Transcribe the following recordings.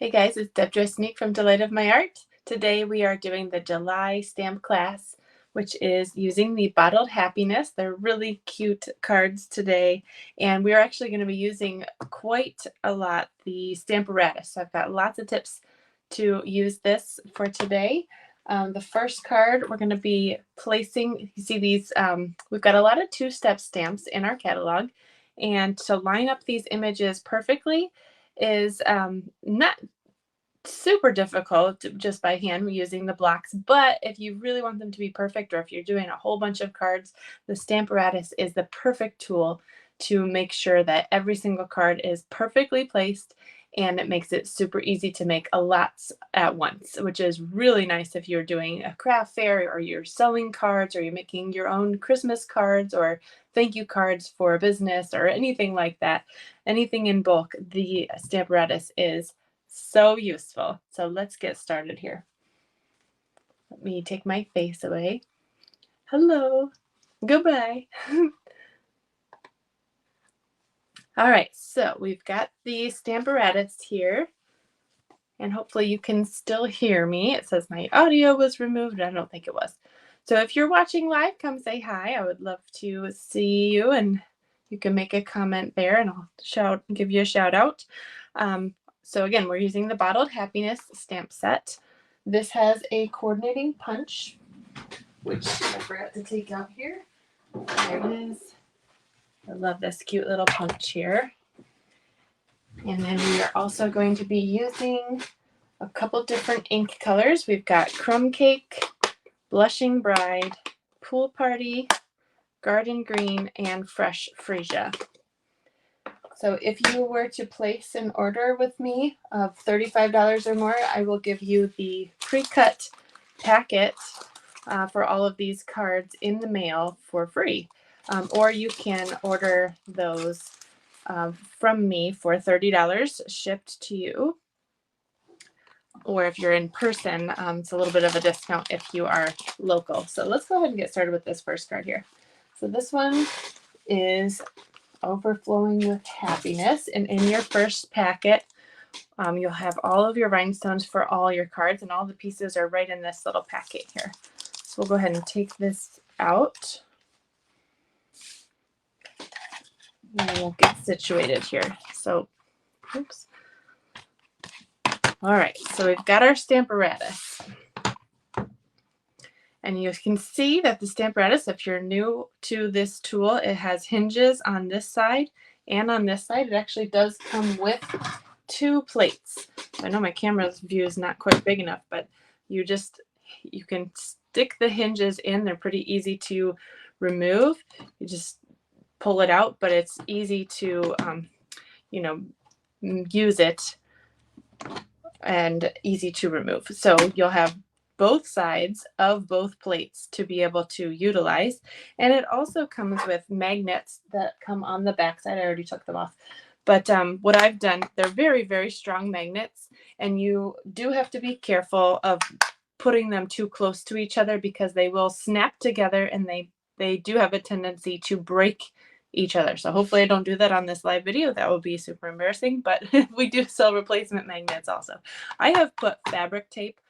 Hey guys, it's Smeak from Delight of My Art. Today we are doing the July stamp class, which is using the Bottled Happiness. They're really cute cards today, and we're actually going to be using quite a lot the Stamparatus. So I've got lots of tips to use this for today. The first card we're going to be placing, you see these, we've got a lot of two-step stamps in our catalog, and to line up these images perfectly is not super difficult just by hand using the blocks, but if you really want them to be perfect, or if you're doing a whole bunch of cards, the Stamparatus is the perfect tool to make sure that every single card is perfectly placed, and it makes it super easy to make a lots at once, which is really nice if you're doing a craft fair, or you're selling cards, or you're making your own Christmas cards or thank you cards for a business or anything like that. Anything in bulk, the Stamparatus is so useful. So let's get started here. Let me take my face away. Hello. Goodbye. All right, so we've got the Stamparatus here, and hopefully you can still hear me. It says my audio was removed. I don't think it was. So if you're watching live, come say hi. I would love to see you, and you can make a comment there, and I'll give you a shout out. So again, we're using the Bottled Happiness stamp set. This has a coordinating punch, which I forgot to take out here. There it is. I love this cute little punch here. And then we are also going to be using a couple different ink colors. We've got Crumb Cake, Blushing Bride, Pool Party, Garden Green, and Fresh Freesia. So if you were to place an order with me of $35 or more, I will give you the pre-cut packet for all of these cards in the mail for free. Or you can order those from me for $30 shipped to you. Or if you're in person, it's a little bit of a discount if you are local. So let's go ahead and get started with this first card here. So this one is Overflowing with Happiness, and in your first packet you'll have all of your rhinestones for all your cards, and all the pieces are right in this little packet here. So we'll go ahead and take this out, and we'll get situated here. So oops. All right, so we've got our Stamparatus. And you can see that the Stamparatus, if you're new to this tool, it has hinges on this side and on this side. It actually does come with two plates. I know my camera's view is not quite big enough, but you can stick the hinges in. They're pretty easy to remove. You just pull it out, but it's easy to, use it and easy to remove. So you'll have both sides of both plates to be able to utilize. And it also comes with magnets that come on the back side. I already took them off. But what I've done, they're very, very strong magnets, and you do have to be careful of putting them too close to each other, because they will snap together, and they do have a tendency to break each other. So hopefully I don't do that on this live video. That would be super embarrassing, but we do sell replacement magnets also. I have put fabric tape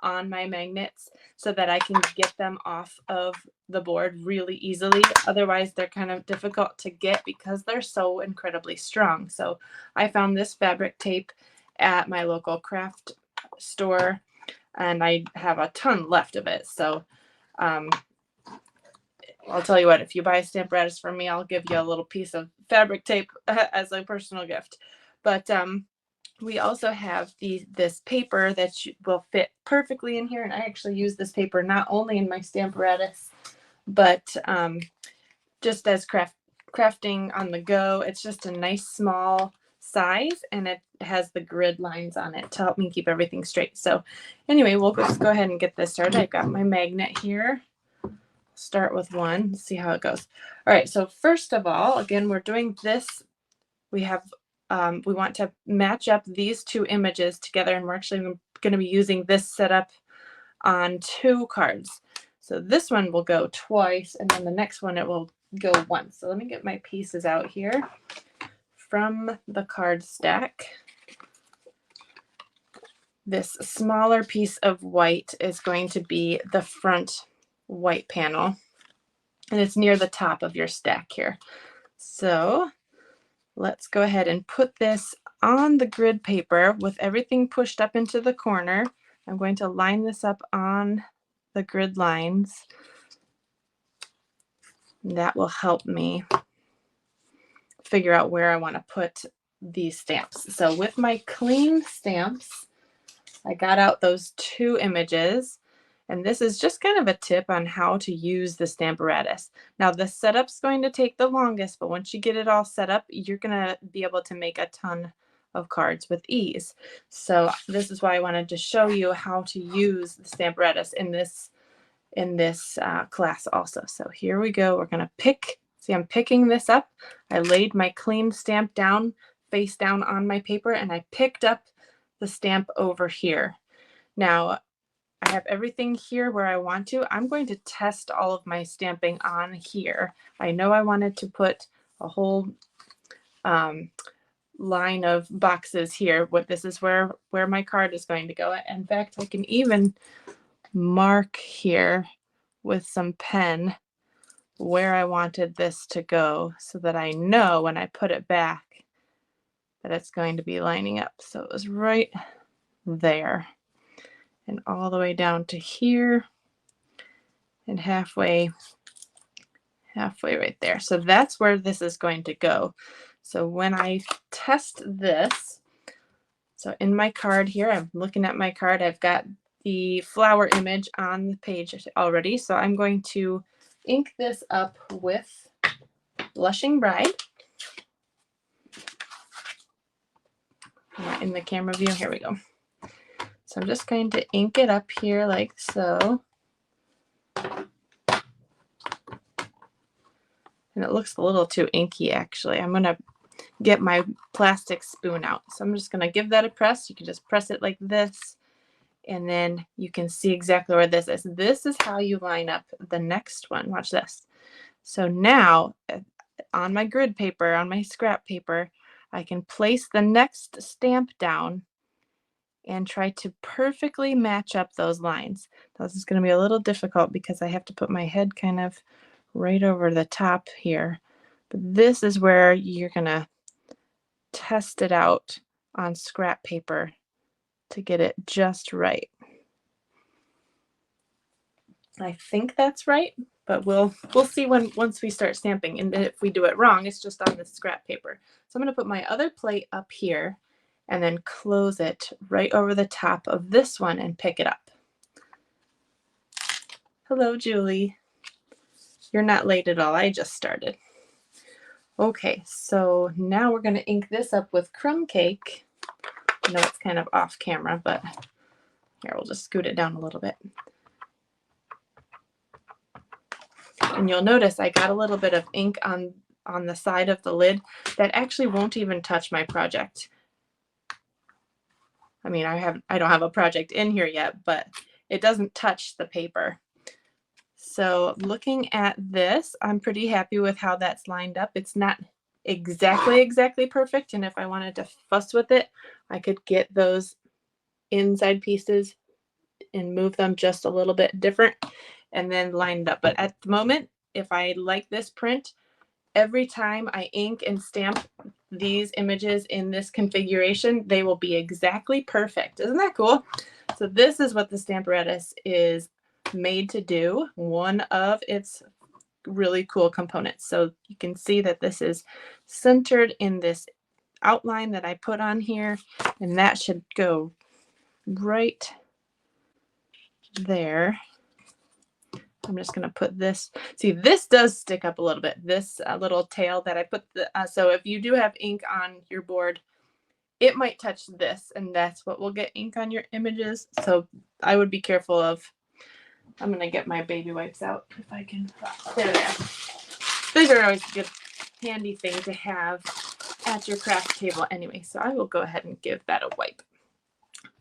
on my magnets so that I can get them off of the board really easily. Otherwise, they're kind of difficult to get because they're so incredibly strong. So I found this fabric tape at my local craft store, and I have a ton left of it. So I'll tell you what, if you buy a Stamparatus from me, I'll give you a little piece of fabric tape as a personal gift. But we also have this paper that will fit perfectly in here. And I actually use this paper not only in my Stamparatus, but just as crafting on the go. It's just a nice small size, and it has the grid lines on it to help me keep everything straight. So anyway, we'll just go ahead and get this started. I've got my magnet here. Start with one, see how it goes. All right, so first of all, again, we're doing this. We want to match up these two images together, and we're actually going to be using this setup on two cards. So this one will go twice, and then the next one it will go once. So let me get my pieces out here from the card stack. this smaller piece of white is going to be the front white panel, and it's near the top of your stack here. So let's go ahead and put this on the grid paper with everything pushed up into the corner. I'm going to line this up on the grid lines. That will help me figure out where I want to put these stamps. So with my clean stamps, I got out those 2 images, and this is just kind of a tip on how to use the Stamparatus. Now the setup's going to take the longest, but once you get it all set up, you're going to be able to make a ton of cards with ease. So this is why I wanted to show you how to use the Stamparatus in this class also. So here we go. We're going to pick. See, I'm picking this up. I laid my clean stamp down, face down on my paper, and I picked up the stamp over here. Now I have everything here where I want to. I'm going to test all of my stamping on here. I know I wanted to put a whole line of boxes here. This is where my card is going to go. In fact, I can even mark here with some pen where I wanted this to go so that I know when I put it back that it's going to be lining up. So it was right there and all the way down to here and halfway right there. So that's where this is going to go. So when I test this, so in my card here, I'm looking at my card, I've got the flower image on the page already. So I'm going to ink this up with Blushing Bride. In the camera view, here we go. So I'm just going to ink it up here like so. And it looks a little too inky actually. I'm going to get my plastic spoon out. So I'm just going to give that a press. You can just press it like this. And then you can see exactly where this is. This is how you line up the next one. Watch this. So now on my grid paper, on my scrap paper, I can place the next stamp down and try to perfectly match up those lines. This is going to be a little difficult because I have to put my head kind of right over the top here. But this is where you're going to test it out on scrap paper to get it just right. I think that's right, but we'll see once we start stamping. And if we do it wrong, it's just on the scrap paper. So I'm going to put my other plate up here and then close it right over the top of this one and pick it up. Hello, Julie. You're not late at all. I just started. Okay, so now we're going to ink this up with crumb cake. I know it's kind of off camera, but here, we'll just scoot it down a little bit. And you'll notice I got a little bit of ink on the side of the lid that actually won't even touch my project. I mean, I don't have a project in here yet, but it doesn't touch the paper. So looking at this, I'm pretty happy with how that's lined up. It's not exactly perfect, and if I wanted to fuss with it, I could get those inside pieces and move them just a little bit different and then line it up. But at the moment, if I like this print, every time I ink and stamp these images in this configuration, they will be exactly perfect. Isn't that cool? So this is what the Stamparatus is made to do, one of its really cool components. So you can see that this is centered in this outline that I put on here, and that should go right there. I'm just going to put this. See, this does stick up a little bit. This little tail that I put. So if you do have ink on your board, it might touch this, and that's what will get ink on your images. So I would be careful of. I'm going to get my baby wipes out if I can. There they are. These are always a good, handy thing to have at your craft table anyway. So I will go ahead and give that a wipe.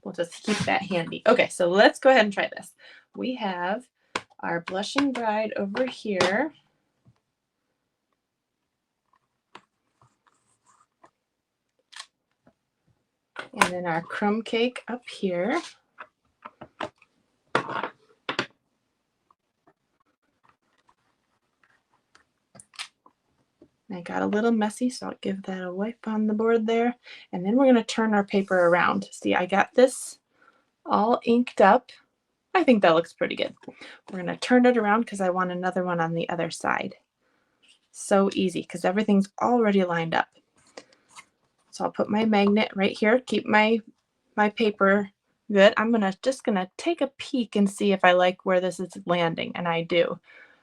We'll just keep that handy. Okay, so let's go ahead and try this. We have our Blushing Bride over here. And then our crumb cake up here. I got a little messy, so I'll give that a wipe on the board there. And then we're going to turn our paper around. See, I got this all inked up. I think that looks pretty good. We're going to turn it around because I want another one on the other side. So easy because everything's already lined up. So I'll put my magnet right here, keep my paper good. I'm just gonna take a peek and see if I like where this is landing, and I do.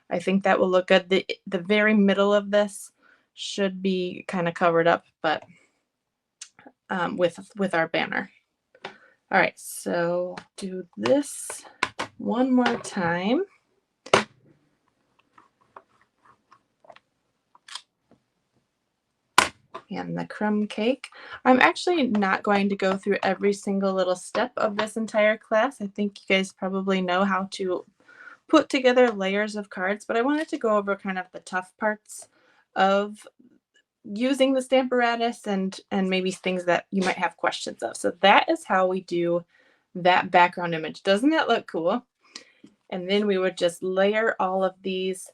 I think that will look good. The very middle of this should be kind of covered up, but with our banner. All right, so do this one more time. And the crumb cake. I'm actually not going to go through every single little step of this entire class. I think you guys probably know how to put together layers of cards, but I wanted to go over kind of the tough parts of using the Stamparatus and maybe things that you might have questions of. So that is how we do that background image. Doesn't that look cool? And then we would just layer all of these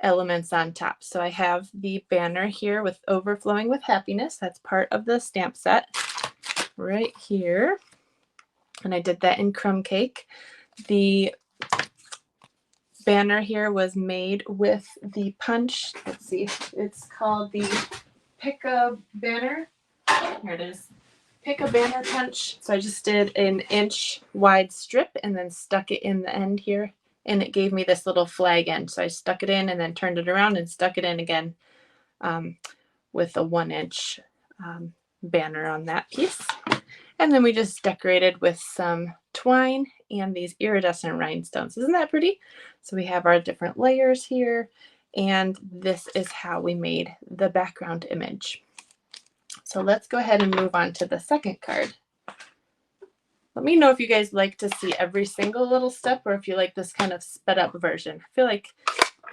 elements on top. So I have the banner here with overflowing with happiness. That's part of the stamp set right here. And I did that in crumb cake. The banner here was made with the punch. Let's see, it's called the Pick a Banner. Here it is. Pick a Banner punch. So I just did an inch wide strip and then stuck it in the end here. And it gave me this little flag end. So I stuck it in and then turned it around and stuck it in again with a 1-inch banner on that piece. And then we just decorated with some twine and these iridescent rhinestones. Isn't that pretty? So we have our different layers here. And this is how we made the background image. So let's go ahead and move on to the second card. Let me know if you guys like to see every single little step or if you like this kind of sped up version. I feel like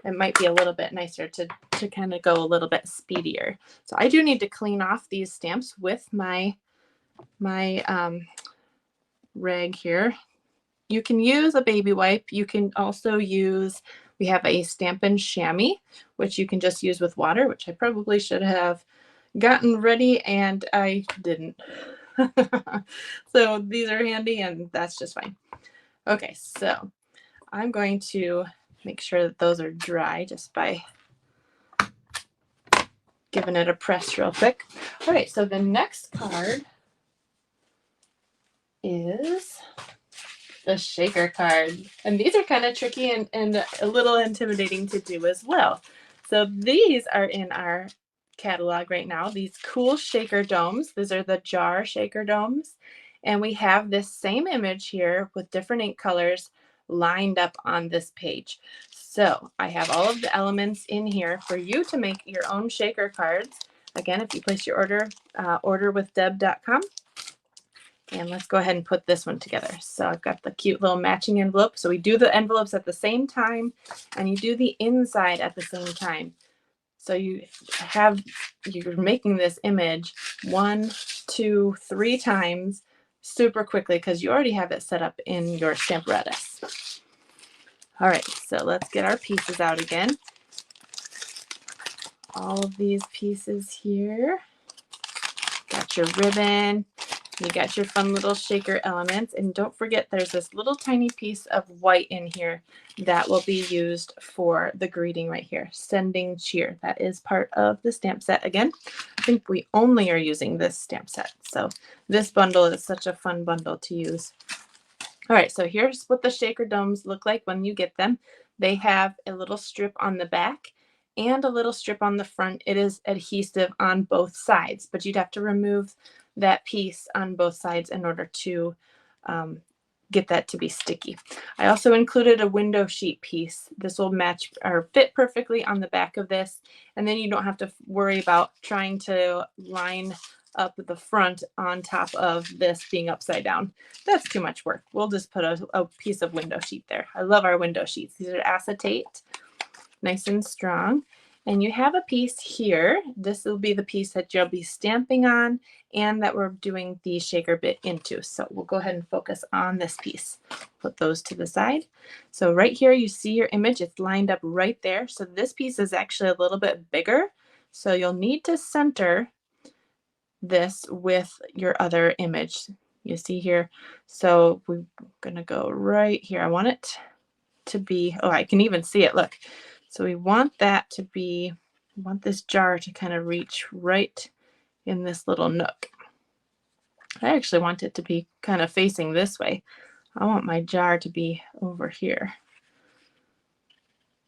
it might be a little bit nicer to kind of go a little bit speedier. So I do need to clean off these stamps with my rag here. You can use a baby wipe. You can also use, we have a Stampin' Chamois, which you can just use with water, which I probably should have gotten ready and I didn't. So these are handy and that's just fine. Okay, so I'm going to make sure that those are dry just by giving it a press real quick. All right, so the next card is the shaker card. And these are kind of tricky and a little intimidating to do as well. So these are in our catalog right now, these cool shaker domes. These are the jar shaker domes. And we have this same image here with different ink colors lined up on this page. So I have all of the elements in here for you to make your own shaker cards. Again, if you place your order, orderwithdeb.com. And let's go ahead and put this one together. So I've got the cute little matching envelope. So we do the envelopes at the same time and you do the inside at the same time. So you're making this image 1, 2, 3 times super quickly because you already have it set up in your Stamparatus. All right, so let's get our pieces out again. All of these pieces here. Got your ribbon. You got your fun little shaker elements. And don't forget there's this little tiny piece of white in here that will be used for the greeting right here. Sending cheer. That is part of the stamp set. Again, I think we only are using this stamp set. So this bundle is such a fun bundle to use. All right, so here's what the shaker domes look like when you get them. They have a little strip on the back and a little strip on the front. It is adhesive on both sides, but you'd have to remove that piece on both sides in order to get that to be sticky. I also included a window sheet piece. This will match or fit perfectly on the back of this, and then you don't have to worry about trying to line up the front on top of this being upside down. That's too much work. We'll just put a piece of window sheet there. I love our window sheets. These are acetate, nice and strong. And you have a piece here. This will be the piece that you'll be stamping on and that we're doing the shaker bit into. So we'll go ahead and focus on this piece. Put those to the side. So right here, you see your image. It's lined up right there. So this piece is actually a little bit bigger. So you'll need to center this with your other image. You see here. So we're going to go right here. I want it to be, oh, I can even see it. Look. So we want that to be, we want this jar to kind of reach right in this little nook. I actually want it to be kind of facing this way. I want my jar to be over here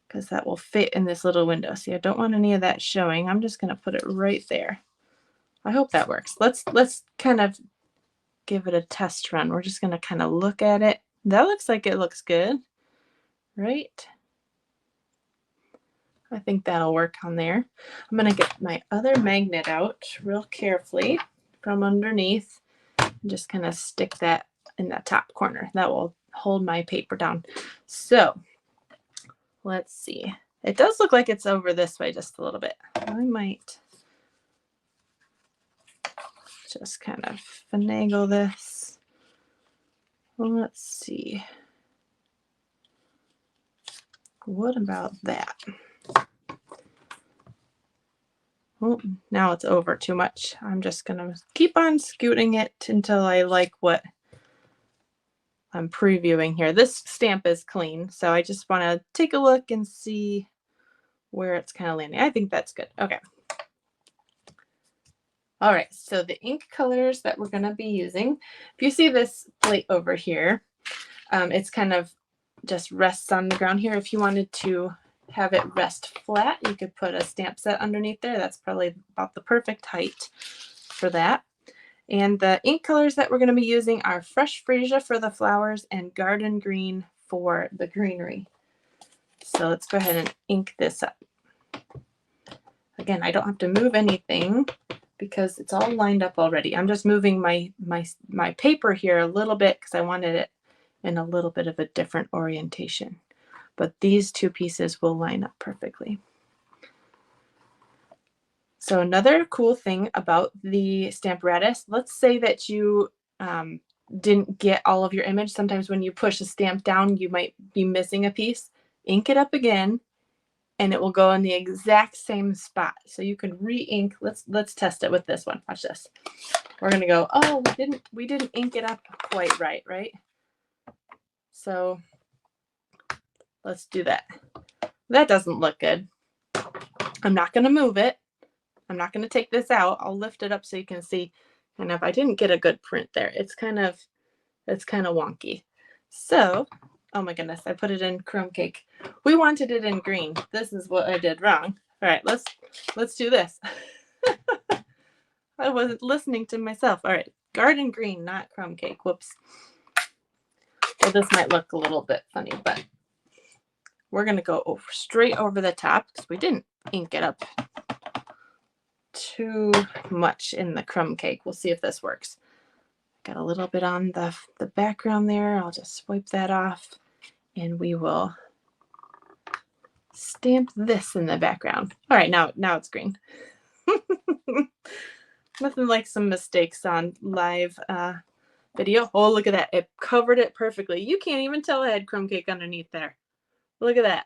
because that will fit in this little window. See, I don't want any of that showing. I'm just going to put it right there. I hope that works. Let's kind of give it a test run. We're just going to kind of look at it. That looks like it looks good, right? I think that'll work on there. I'm going to get my other magnet out real carefully from underneath and just kind of stick that in that top corner. That will hold my paper down. So let's see. It does look like it's over this way just a little bit. I might just kind of finagle this. Well, let's see. What about that? Oh, now it's over too much. I'm just going to keep on scooting it until I like what I'm previewing here. This stamp is clean, so I just want to take a look and see where it's kind of landing. I think that's good. Okay. All right, so the ink colors that we're going to be using, if you see this plate over here, it's kind of just rests on the ground here. If you wanted to have it rest flat, you could put a stamp set underneath there. That's probably about the perfect height for that. And the ink colors that we're going to be using are Fresh Freesia for the flowers and Garden Green for the greenery. So let's go ahead and ink this up. Again, I don't have to move anything because it's all lined up already. I'm just moving my paper here a little bit because I wanted it in a little bit of a different orientation. But these two pieces will line up perfectly. So another cool thing about the Stamparatus, let's say that you didn't get all of your image. Sometimes when you push a stamp down, you might be missing a piece. Ink it up again, and it will go in the exact same spot. So you can re-ink. Let's test it with this one. Watch this. We're gonna go, oh, we didn't ink it up quite right? So let's do that. That doesn't look good. I'm not gonna move it. I'm not gonna take this out. I'll lift it up so you can see. And if I didn't get a good print there, it's kind of wonky. So, oh my goodness, I put it in crumb cake. We wanted it in green. This is what I did wrong. All right, let's do this. I wasn't listening to myself. All right, garden green, not crumb cake. Whoops. Well, this might look a little bit funny, but we're gonna go straight over the top because we didn't ink it up too much in the crumb cake. We'll see if this works. Got a little bit on the background there. I'll just wipe that off and we will stamp this in the background. All right, now it's green. Nothing like some mistakes on live video. Oh, look at that. It covered it perfectly. You can't even tell I had crumb cake underneath there. Look at that.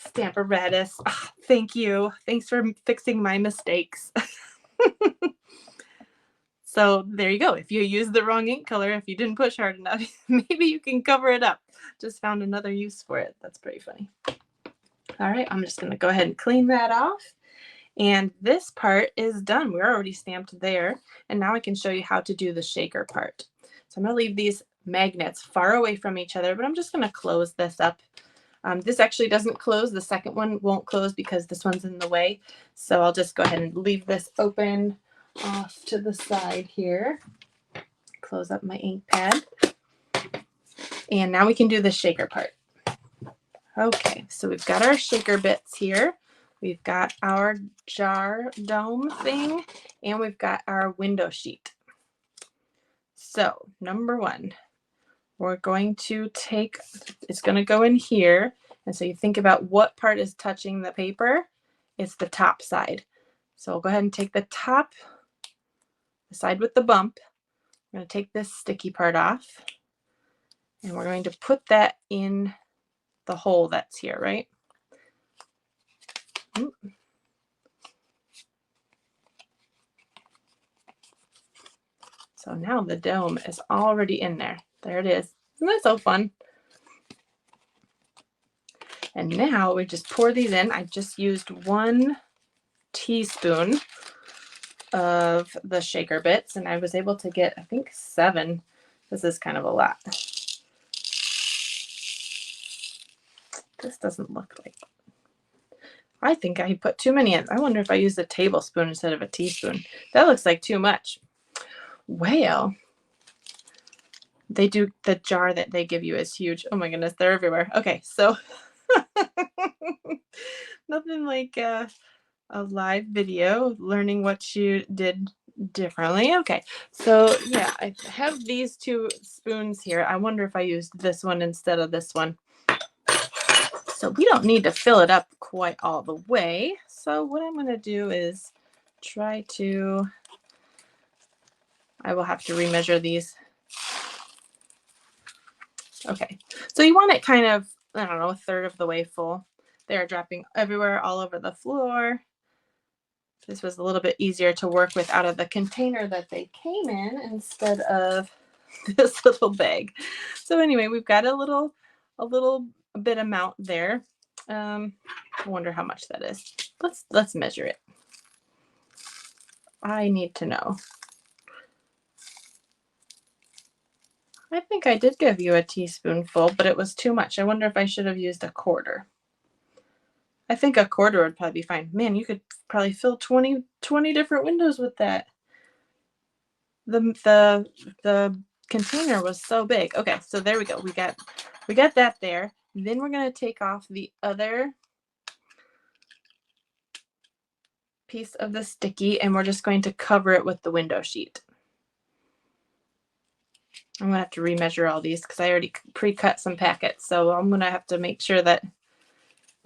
Stamparatus. Oh, thank you. Thanks for fixing my mistakes. So there you go. If you use the wrong ink color, if you didn't push hard enough, maybe you can cover it up. Just found another use for it. That's pretty funny. All right, I'm just going to go ahead and clean that off. And this part is done. We're already stamped there. And now I can show you how to do the shaker part. So I'm going to leave these magnets far away from each other, but I'm just going to close this up. This actually doesn't close. The second one won't close because this one's in the way. So I'll just go ahead and leave this open off to the side here. Close up my ink pad. And now we can do the shaker part. Okay, so we've got our shaker bits here. We've got our jar dome thing, and we've got our window sheet. So number one, we're going to take, it's going to go in here, And so you think about what part is touching the paper. It's the top side. So I'll go ahead and take the top, the side with the bump. I'm going to take this sticky part off, and we're going to put that in the hole that's here, right? So now the dome is already in there. There it is. Isn't that so fun? And now we just pour these in. I just used 1 teaspoon of the shaker bits, and I was able to get, I think, 7. This is kind of a lot. This doesn't look like, I think I put too many in. I wonder if I used a tablespoon instead of a teaspoon. That looks like too much. Well, they do, the jar that they give you is huge. Oh my goodness, they're everywhere. Okay, so nothing like a live video learning what you did differently. Okay, so yeah, I have these 2 spoons here. I wonder if I used this one instead of this one. So we don't need to fill it up quite all the way. So what I'm going to do is try to, I will have to remeasure these. Okay, so you want it kind of, I don't know, 1/3 of the way full. They're dropping everywhere, all over the floor. This was a little bit easier to work with out of the container that they came in instead of this little bag. So anyway, we've got a little bit amount there. I wonder how much that is. Let's measure it. I need to know. I think I did give you a teaspoonful, but it was too much. I wonder if I should have used a 1/4. I think a 1/4 would probably be fine. Man, you could probably fill 20 different windows with that. The container was so big. Okay, so there we go. We got that there. Then we're going to take off the other piece of the sticky, and we're just going to cover it with the window sheet. I'm going to have to remeasure all these because I already pre-cut some packets. So I'm going to have to make sure that,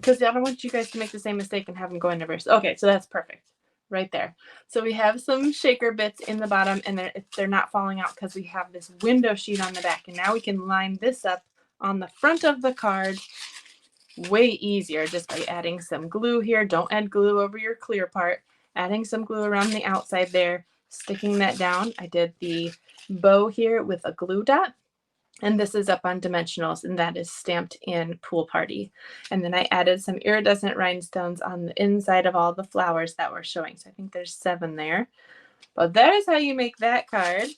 because I don't want you guys to make the same mistake and have them go in reverse. Okay, so that's perfect right there. So we have some shaker bits in the bottom, and they're not falling out because we have this window sheet on the back. And now we can line this up on the front of the card way easier just by adding some glue here. Don't add glue over your clear part. Adding some glue around the outside there, sticking that down. I did the bow here with a glue dot, and this is up on dimensionals, and that is stamped in Pool Party. And then I added some iridescent rhinestones on the inside of all the flowers that were showing. So I think there's 7 there. But that is how you make that card.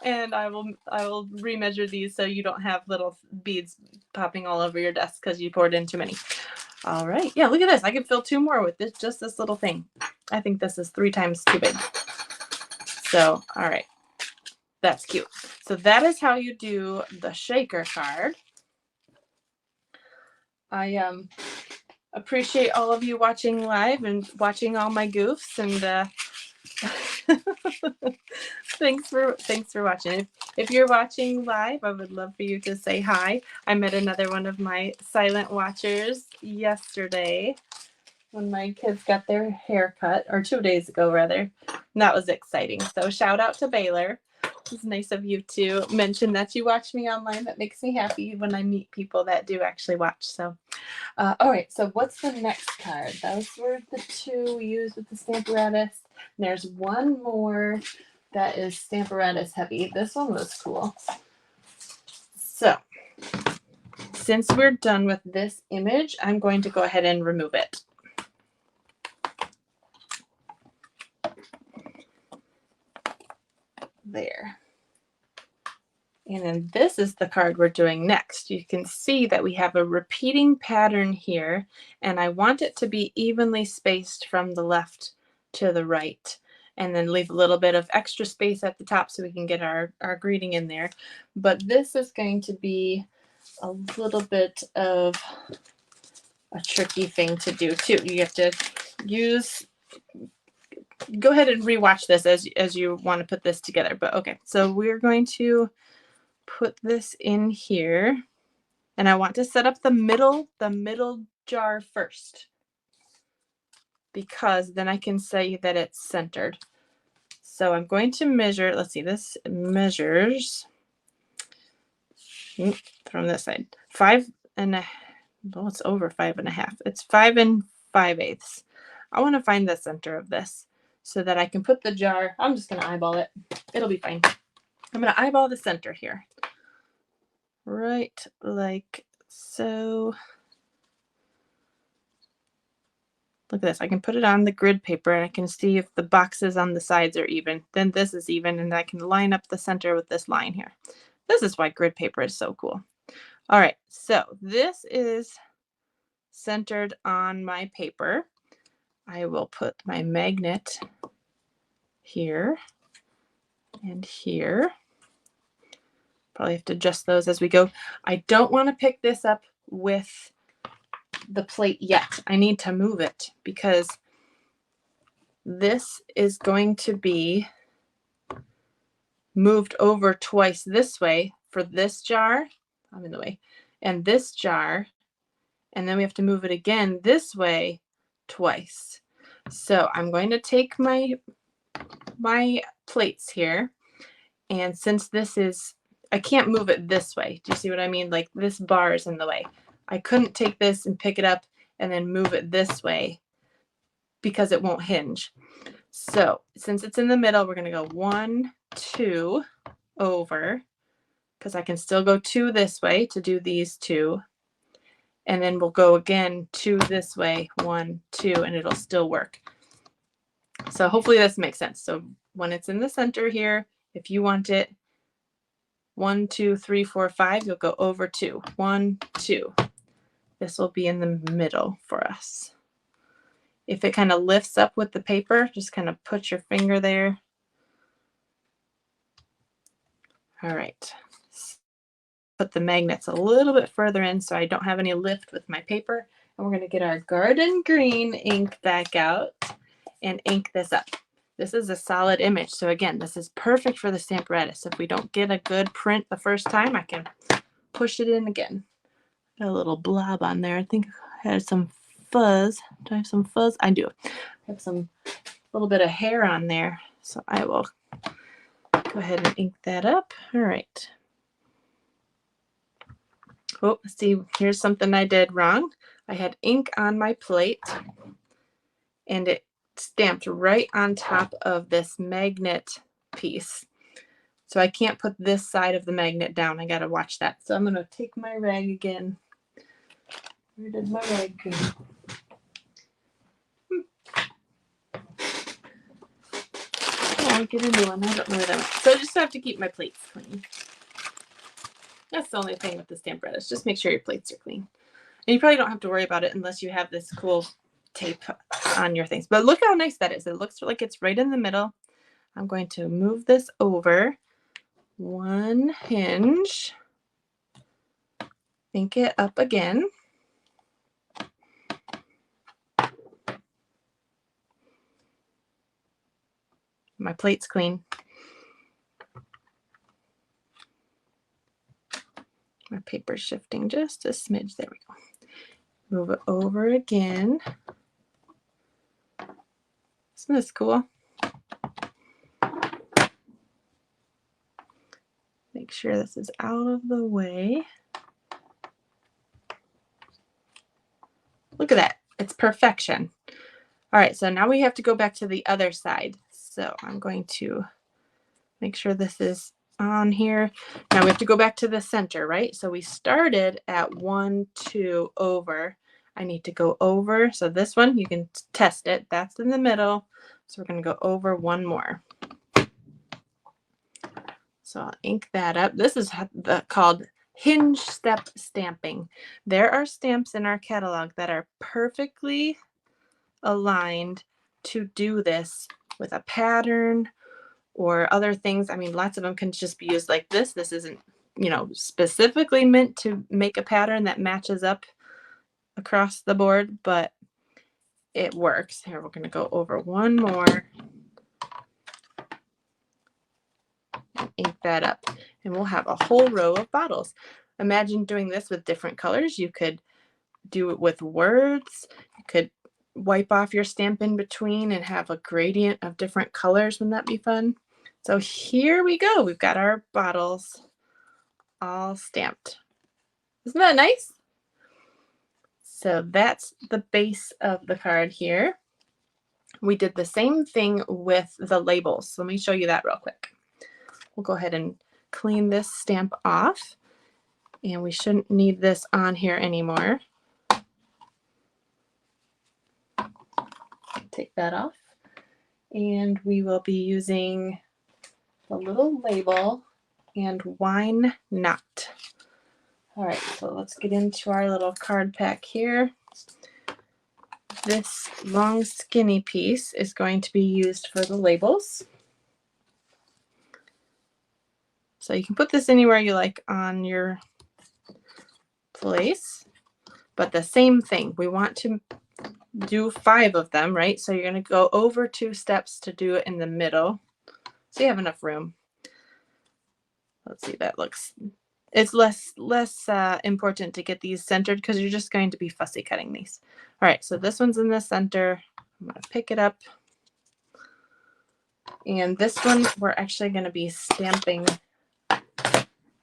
And I will remeasure these so you don't have little beads popping all over your desk because you poured in too many. All right. Yeah, look at this. I can fill 2 more with just this little thing. I think this is 3 times too big. So, all right. That's cute. So that is how you do the shaker card. I appreciate all of you watching live and watching all my goofs, and thanks for watching. If you're watching live, I would love for you to say hi. I met another one of my silent watchers yesterday when my kids got their hair cut, or 2 days ago rather. And that was exciting. So shout out to Baylor. It's nice of you to mention that you watch me online. That makes me happy when I meet people that do actually watch. So, all right. So what's the next card? Those were the 2 we used with the Stamparatus. There's one more that is Stamparatus heavy. This one was cool. So since we're done with this image, I'm going to go ahead and remove it. There. And then this is the card we're doing next. You can see that we have a repeating pattern here, and I want it to be evenly spaced from the left to the right, and then leave a little bit of extra space at the top so we can get our greeting in there. But this is going to be a little bit of a tricky thing to do too. You have to go ahead and rewatch this as you want to put this together. But okay, so we're going to put this in here. And I want to set up the middle jar first, because then I can say that it's centered. So I'm going to measure, let's see, this measures from this side, 5.5. Well, it's over 5.5. It's 5 5/8. I want to find the center of this so that I can put the jar. I'm just going to eyeball it. It'll be fine. I'm going to eyeball the center here. Right like so. Look at this. I can put it on the grid paper and I can see if the boxes on the sides are even. Then this is even, and I can line up the center with this line here. This is why grid paper is so cool. All right, so this is centered on my paper. I will put my magnet here and here. Probably have to adjust those as we go. I don't want to pick this up with the plate yet. I need to move it because this is going to be moved over twice this way for this jar. I'm in the way. And this jar. And then we have to move it again this way twice. So I'm going to take my plates here. And since this is, I can't move it this way. Do you see what I mean? Like this bar is in the way. I couldn't take this and pick it up and then move it this way because it won't hinge. So since it's in the middle, we're going to go 1, 2 over, because I can still go 2 this way to do these 2. And then we'll go again 2 this way, 1, 2, and it'll still work. So hopefully this makes sense. So when it's in the center here, if you want it 1, 2, 3, 4, 5, you'll go over 2. 1, 2. This will be in the middle for us. If it kind of lifts up with the paper, just kind of put your finger there. All right. Put the magnets a little bit further in so I don't have any lift with my paper. And we're going to get our garden green ink back out and ink this up. This is a solid image. So again, this is perfect for the Stamparatus. If we don't get a good print the first time, I can push it in again. Got a little blob on there. I think I had some fuzz. Do I have some fuzz? I do. I have some little bit of hair on there. So I will go ahead and ink that up. All right. Oh, see, here's something I did wrong. I had ink on my plate and it stamped right on top of this magnet piece. So I can't put this side of the magnet down. I got to watch that. So I'm going to take my rag again. Where did my rag go? I'll get a new one. I don't know where that went. So I just have to keep my plates clean. That's the only thing with the Stamparatus. Just make sure your plates are clean. And you probably don't have to worry about it unless you have this cool tape on your things. But look how nice that is. It looks like it's right in the middle. I'm going to move this over 1 hinge. Ink it up again. My plate's clean. My paper's shifting just a smidge. There we go. Move it over again. Isn't this cool? Make sure this is out of the way. Look at that. It's perfection. All right, so now we have to go back to the other side. So I'm going to make sure this is on here. Now we have to go back to the center, right? So we started at 1, 2 over. I need to go over. So this one, you can test it. That's in the middle. So we're going to go over 1 more. So I'll ink that up. This is called hinge step stamping. There are stamps in our catalog that are perfectly aligned to do this with a pattern or other things. I mean, lots of them can just be used like this. This isn't, you know, specifically meant to make a pattern that matches up across the board, but it works. Here, we're going to go over 1 more. Ink that up, and we'll have a whole row of bottles. Imagine doing this with different colors. You could do it with words. You could wipe off your stamp in between and have a gradient of different colors. Wouldn't that be fun? So here we go. We've got our bottles all stamped. Isn't that nice? So that's the base of the card here. We did the same thing with the labels. So let me show you that real quick. We'll go ahead and clean this stamp off. And we shouldn't need this on here anymore. Take that off. And we will be using the little label and wine not. All right, so let's get into our little card pack here. This long skinny piece is going to be used for the labels. So you can put this anywhere you like on your place, but the same thing. We want to do 5 of them, right? So you're going to go over 2 steps to do it in the middle. So you have enough room. Let's see, that looks, it's less important to get these centered because you're just going to be fussy cutting these. All right, so this one's in the center. I'm going to pick it up. And this one, we're actually going to be stamping.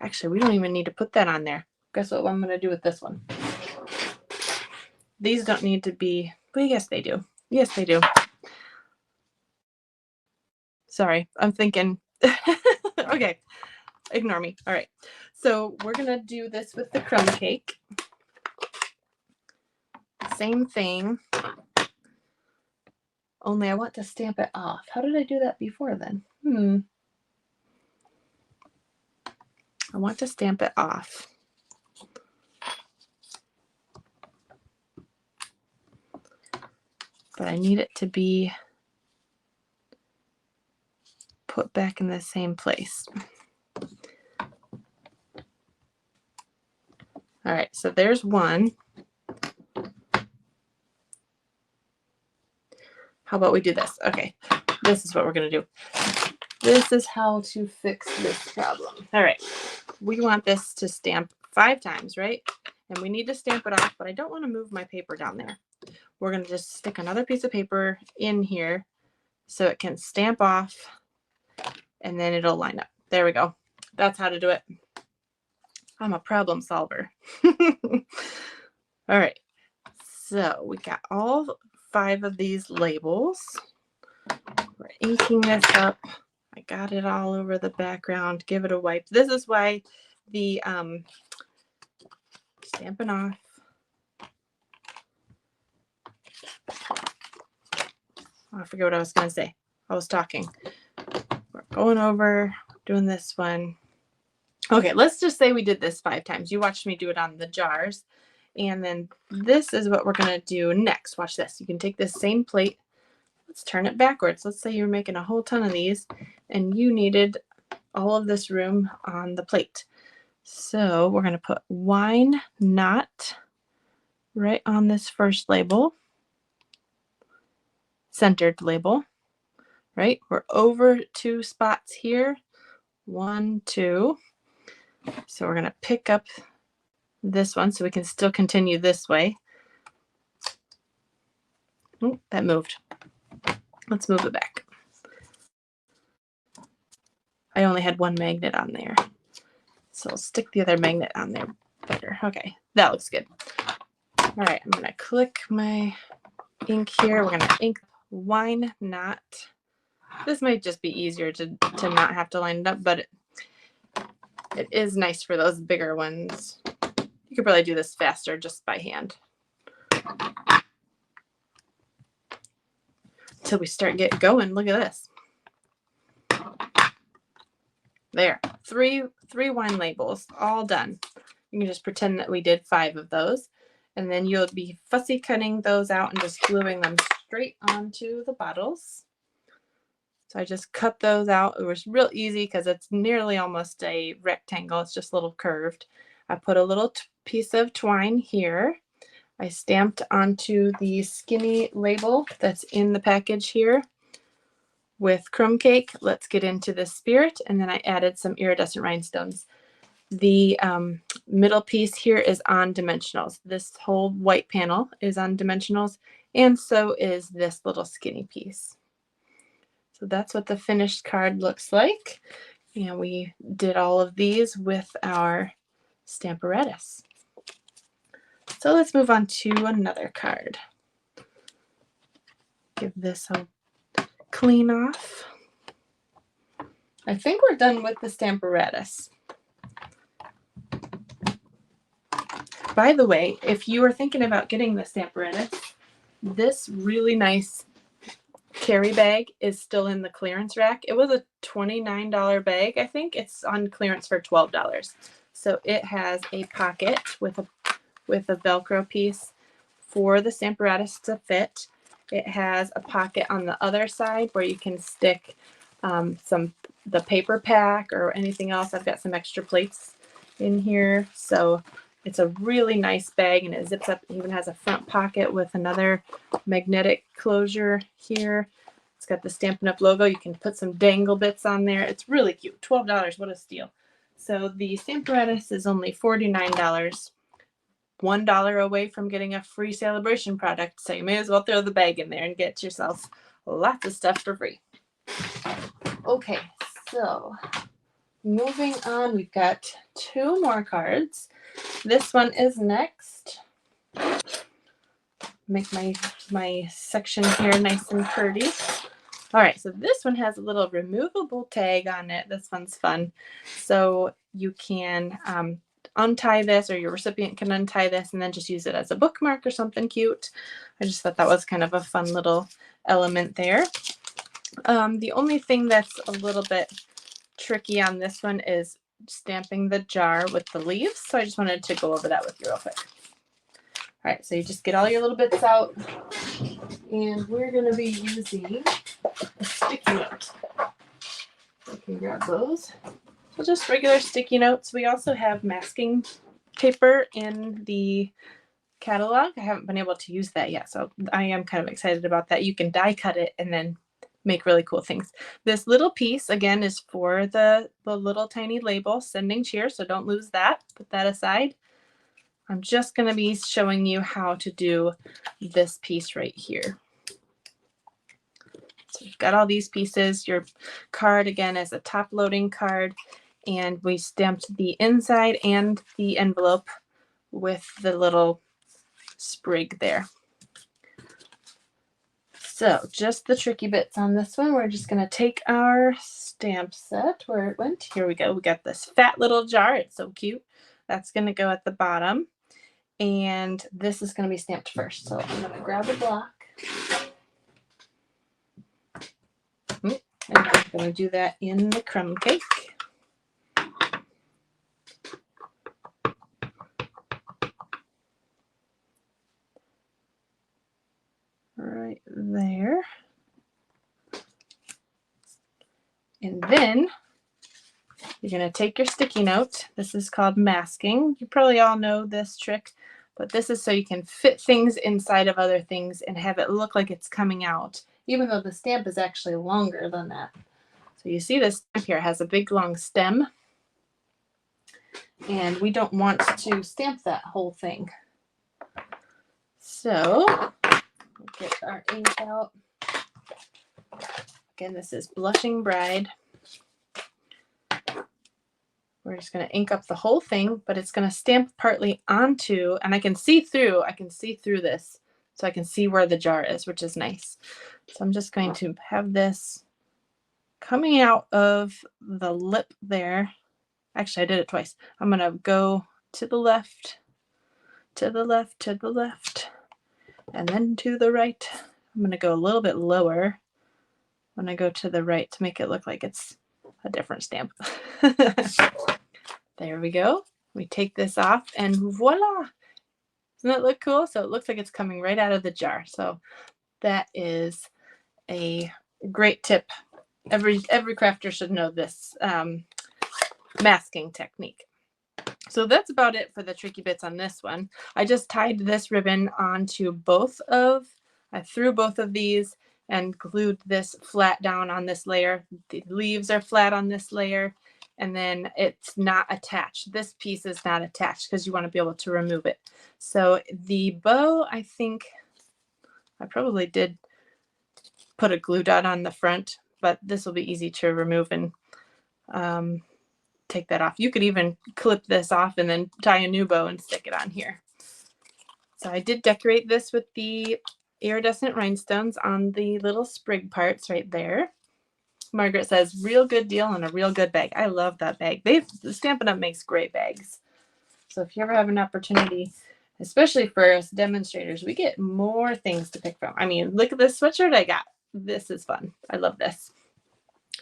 Actually, we don't even need to put that on there. Guess what I'm going to do with this one? These don't need to be, but yes, they do. Yes, they do. Sorry, I'm thinking. Okay, ignore me. All right, so we're going to do this with the crumb cake. Same thing, only I want to stamp it off. How did I do that before then? I want to stamp it off. But I need it to be put back in the same place. All right, so there's one. How about we do this? Okay, this is what we're going to do. This is how to fix this problem. All right, we want this to stamp 5 times, right? And we need to stamp it off, but I don't want to move my paper down there. We're going to just stick another piece of paper in here so it can stamp off and then it'll line up. There we go. That's how to do it. I'm a problem solver. All right, so we got all 5 of these labels. We're inking this up. I got it all over the background. Give it a wipe. This is why the stamping off. Oh, I forget what I was going to say. I was talking. We're going over, doing this one. Okay, let's just say we did this 5 times. You watched me do it on the jars. And then this is what we're going to do next. Watch this. You can take this same plate. Let's turn it backwards. Let's say you're making a whole ton of these and you needed all of this room on the plate. So we're going to put wine not right on this first label. Centered label, right? We're over 2 spots here. 1, 2. So we're going to pick up this one so we can still continue this way. Oh, that moved. Let's move it back. I only had 1 magnet on there. So I'll stick the other magnet on there better. Okay, that looks good. All right, I'm going to click my ink here. We're going to ink wine not. This might just be easier to not have to line it up, but it is nice for those bigger ones. You could probably do this faster just by hand. Until we start getting going. Look at this. There, 3 wine labels, all done. You can just pretend that we did 5 of those. And then you'll be fussy cutting those out and just gluing them straight onto the bottles. So I just cut those out. It was real easy because it's nearly almost a rectangle. It's just a little curved. I put a little piece of twine here. I stamped onto the skinny label that's in the package here with crumb cake. Let's get into the spirit. And then I added some iridescent rhinestones. The middle piece here is on dimensionals. This whole white panel is on dimensionals, and so is this little skinny piece. So that's what the finished card looks like. And we did all of these with our Stamparatus. So let's move on to another card. Give this a clean off. I think we're done with the Stamparatus. By the way, if you are thinking about getting the Stamparatus, this really nice carry bag is still in the clearance rack. It was a $29 bag, I think. It's on clearance for $12. So it has a pocket with a Velcro piece for the Stamparatus to fit. It has a pocket on the other side where you can stick the paper pack or anything else. I've got some extra plates in here. So it's a really nice bag, and it zips up. It even has a front pocket with another magnetic closure here. It's got the Stampin' Up! Logo. You can put some dangle bits on there. It's really cute. $12. What a steal. So the Stamparatus is only $49. $1 away from getting a free celebration product. So you may as well throw the bag in there and get yourself lots of stuff for free. Okay, so moving on, we've got 2 more cards. This one is next. Make my section here nice and pretty. All right, so this one has a little removable tag on it. This one's fun. So you can untie this, or your recipient can untie this and then just use it as a bookmark or something cute. I just thought that was kind of a fun little element there. The only thing that's a little bit tricky on this one is stamping the jar with the leaves. So I just wanted to go over that with you real quick. All right, so you just get all your little bits out, and we're going to be using a sticky note. You can grab those. So just regular sticky notes. We also have masking paper in the catalog. I haven't been able to use that yet, so I am kind of excited about that. You can die cut it and then make really cool things. This little piece, again, is for the little tiny label, Sending Cheer, so don't lose that. Put that aside. I'm just going to be showing you how to do this piece right here. So you've got all these pieces. Your card, again, is a top-loading card, and we stamped the inside and the envelope with the little sprig there. So just the tricky bits on this one. We're just going to take our stamp set where it went. Here we go. We got this fat little jar. It's so cute. That's going to go at the bottom. And this is going to be stamped first. So I'm going to grab a block. And I'm going to do that in the crumb cake. Right there. And then you're going to take your sticky note. This is called masking. You probably all know this trick, but this is so you can fit things inside of other things and have it look like it's coming out, even though the stamp is actually longer than that. So you see this stamp here has a big long stem, and we don't want to stamp that whole thing. So we'll get our ink out. Again, this is Blushing Bride. We're just going to ink up the whole thing, but it's going to stamp partly onto, and I can see through this, so I can see where the jar is, which is nice. So I'm just going to have this coming out of the lip there. Actually, I did it twice. I'm going to go to the left, to the left, to the left, and then to the right. I'm going to go a little bit lower when I go to the right to make it look like it's a different stamp. There we go. We take this off and voila. Doesn't that look cool? So it looks like it's coming right out of the jar. So that is a great tip. Every crafter should know this masking technique. So that's about it for the tricky bits on this one. I just tied this ribbon onto I threw both of these and glued this flat down on this layer. The leaves are flat on this layer, and then it's not attached. This piece is not attached because you want to be able to remove it. So the bow, I think I probably did put a glue dot on the front, but this will be easy to remove and take that off. You could even clip this off and then tie a new bow and stick it on here. So I did decorate this with the iridescent rhinestones on the little sprig parts right there. Margaret says, real good deal and a real good bag. I love that bag. Stampin' Up! Makes great bags. So if you ever have an opportunity, especially for us demonstrators, we get more things to pick from. I mean, look at this sweatshirt I got. This is fun. I love this.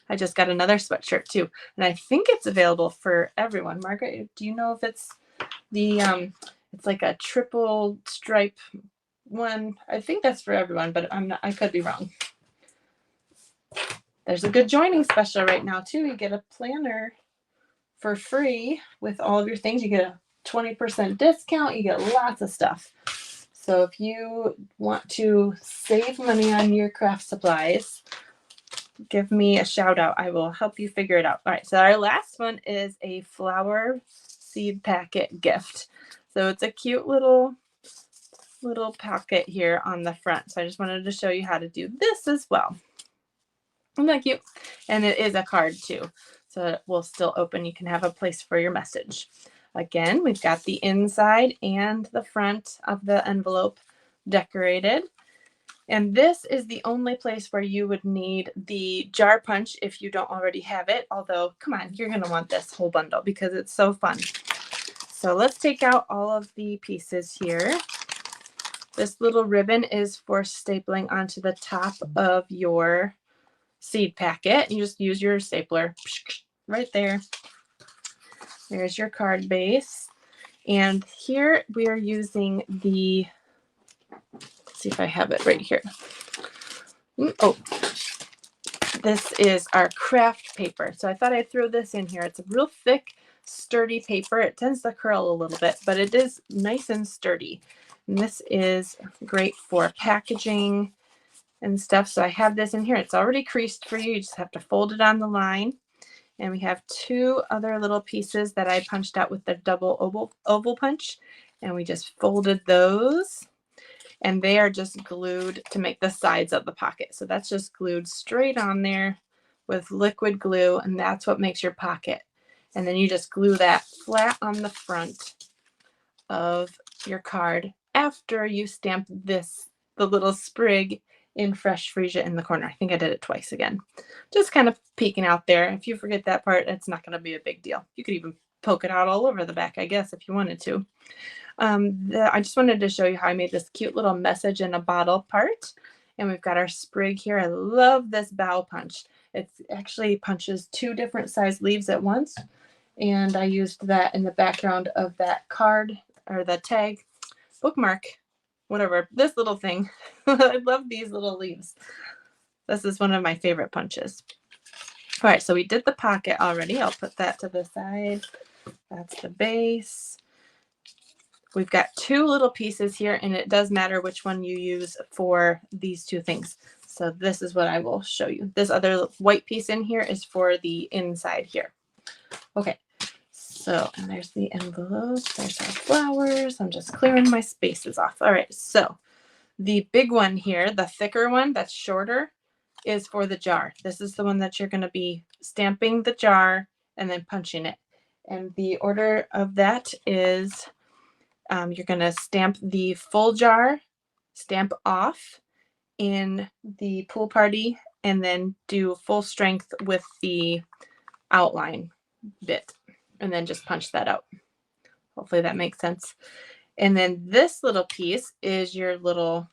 I just got another sweatshirt too. And I think it's available for everyone. Margaret, do you know if it's the, it's like a triple stripe one? I think that's for everyone, but I could be wrong. There's a good joining special right now too. You get a planner for free with all of your things. You get a 20% discount. You get lots of stuff. So if you want to save money on your craft supplies, give me a shout out. I will help you figure it out. All right. So our last one is a flower seed packet gift. So it's a cute little pocket here on the front. So I just wanted to show you how to do this as well. Isn't that cute? And it is a card too. So it will still open. You can have a place for your message. Again, we've got the inside and the front of the envelope decorated. And this is the only place where you would need the jar punch if you don't already have it. Although, come on, you're going to want this whole bundle because it's so fun. So let's take out all of the pieces here. This little ribbon is for stapling onto the top of your seed packet. You just use your stapler right there. There's your card base. And here we are using the, let's see if I have it right here. Oh, this is our craft paper. So I thought I'd throw this in here. It's a real thick, sturdy paper. It tends to curl a little bit, but it is nice and sturdy. And this is great for packaging and stuff. So I have this in here. It's already creased for you. You just have to fold it on the line. And we have two other little pieces that I punched out with the double oval punch. And we just folded those. And they are just glued to make the sides of the pocket. So that's just glued straight on there with liquid glue. And that's what makes your pocket. And then you just glue that flat on the front of your card after you stamp the little sprig in fresh freesia in the corner. I think I did it twice again. Just kind of peeking out there. If you forget that part, it's not going to be a big deal. You could even poke it out all over the back, I guess, if you wanted to. I just wanted to show you how I made this cute little message in a bottle part. And we've got our sprig here. I love this bow punch. It actually punches two different size leaves at once. And I used that in the background of that card or the tag, bookmark, whatever, this little thing. I love these little leaves. This is one of my favorite punches. All right, so we did the pocket already. I'll put that to the side. That's the base. We've got two little pieces here, and it does matter which one you use for these two things. So this is what I will show you. This other white piece in here is for the inside here. Okay, so, and there's the envelope. There's our flowers. I'm just clearing my spaces off. All right, so the big one here, the thicker one that's shorter, is for the jar. This is the one that you're going to be stamping the jar and then punching it. And the order of that is you're going to stamp the full jar, stamp off in the pool party, and then do full strength with the outline bit, and then just punch that out. Hopefully that makes sense. And then this little piece is your little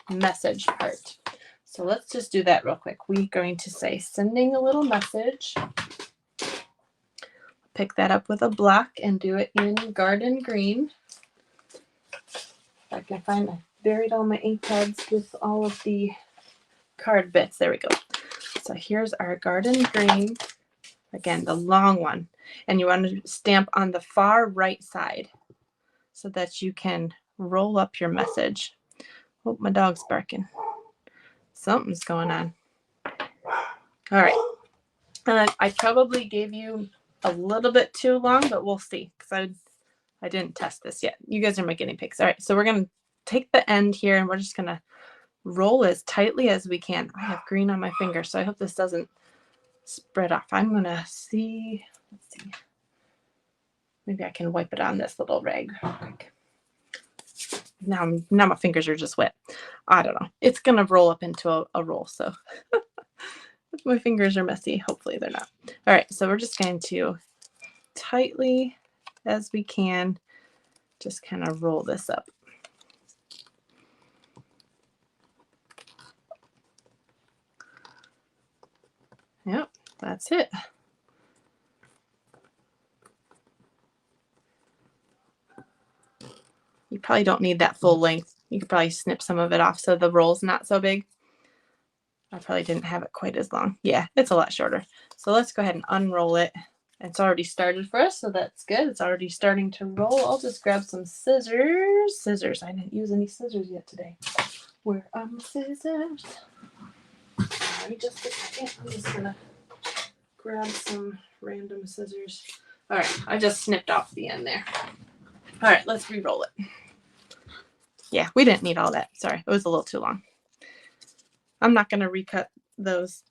message part. So let's just do that real quick. We're going to say sending a little message. Pick that up with a block and do it in garden green. If I can find, I buried all my ink pads with all of the card bits. There we go. So here's our garden green. Again, the long one. And you want to stamp on the far right side so that you can roll up your message. Oh, my dog's barking. Something's going on. All right. I probably gave you a little bit too long, but we'll see, because I didn't test this yet. You guys are my guinea pigs. All right, so we're going to take the end here, and we're just going to roll as tightly as we can. I have green on my finger, so I hope this doesn't spread off. I'm going to see. Let's see. Maybe I can wipe it on this little rag real quick. Now my fingers are just wet. I don't know. It's going to roll up into a roll, so if my fingers are messy, hopefully they're not. All right, so we're just going to tightly as we can just kind of roll this up. Yep, that's it. You probably don't need that full length. You could probably snip some of it off so the roll's not so big. I probably didn't have it quite as long. Yeah, it's a lot shorter. So let's go ahead and unroll it. It's already started for us, so that's good. It's already starting to roll. I'll just grab some scissors. Scissors. I didn't use any scissors yet today. Where are my scissors? Give me just a second. I'm just going to grab some random scissors. All right, I just snipped off the end there. All right, let's re-roll it. Yeah, we didn't need all that. Sorry, it was a little too long. I'm not going to recut those.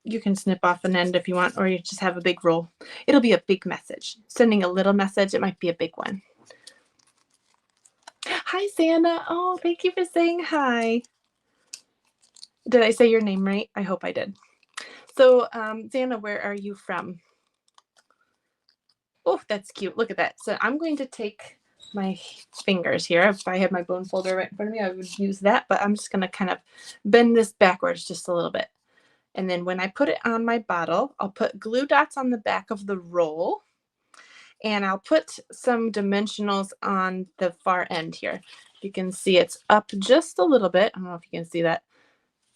You can snip off an end if you want, or you just have a big roll. It'll be a big message. Sending a little message, it might be a big one. Hi, Santa. Oh, thank you for saying hi. Did I say your name right? I hope I did. So, Santa, where are you from? Oh, that's cute. Look at that. So I'm going to take my fingers here. If I had my bone folder right in front of me, I would use that, but I'm just going to kind of bend this backwards just a little bit. And then when I put it on my bottle, I'll put glue dots on the back of the roll, and I'll put some dimensionals on the far end here. You can see it's up just a little bit. I don't know if you can see that.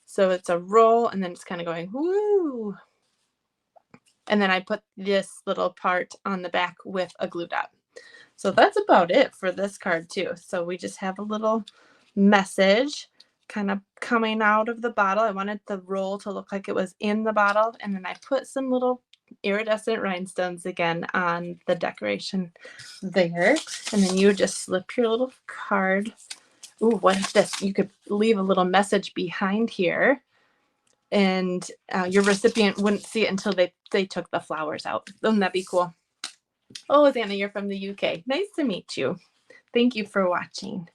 So it's a roll, and then it's kind of going, woo. And then I put this little part on the back with a glue dot. So that's about it for this card too. So we just have a little message kind of coming out of the bottle. I wanted the roll to look like it was in the bottle. And then I put some little iridescent rhinestones again on the decoration there. And then you just slip your little card. Ooh, what is this? You could leave a little message behind here, and your recipient wouldn't see it until they took the flowers out. Wouldn't that be cool? Oh, Anna, you're from the UK. Nice to meet you. Thank you for watching.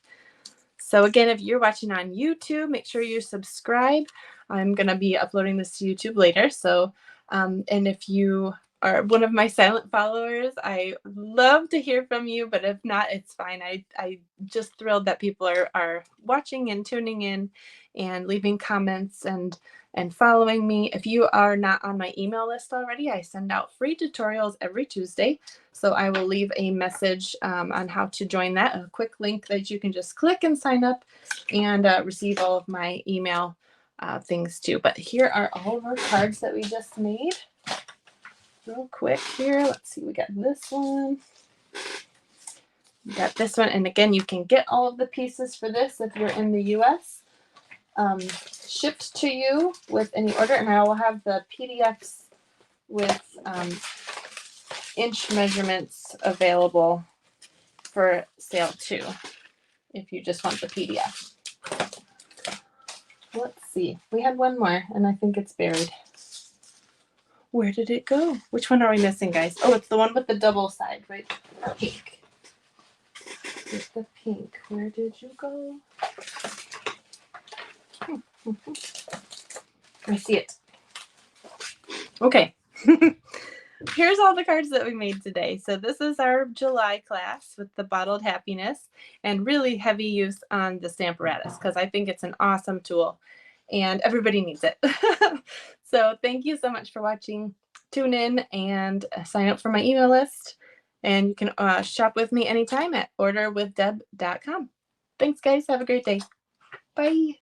So again, if you're watching on YouTube, make sure you subscribe. I'm going to be uploading this to YouTube later. So, and if you are one of my silent followers, I love to hear from you, but if not, it's fine. I just thrilled that people are watching and tuning in and leaving comments and following me. If you are not on my email list already, I send out free tutorials every Tuesday. So I will leave a message on how to join that, a quick link that you can just click and sign up and receive all of my email things too. But here are all of our cards that we just made. Real quick here. Let's see, we got this one. We got this one. And again, you can get all of the pieces for this if you're in the US. Shipped to you with any order, and I will have the PDFs with inch measurements available for sale too, if you just want the PDF. Let's see. We had one more, and I think it's buried. Where did it go? Which one are we missing, guys? Oh, it's the one with the double side, right? Pink. It's the pink. Where did you go? I see it. Okay. Here's all the cards that we made today. So this is our July class with the bottled happiness, and really heavy use on the Stamparatus because I think it's an awesome tool and everybody needs it. So thank you so much for watching. Tune in and sign up for my email list, and you can shop with me anytime at orderwithdeb.com. Thanks, guys. Have a great day. Bye.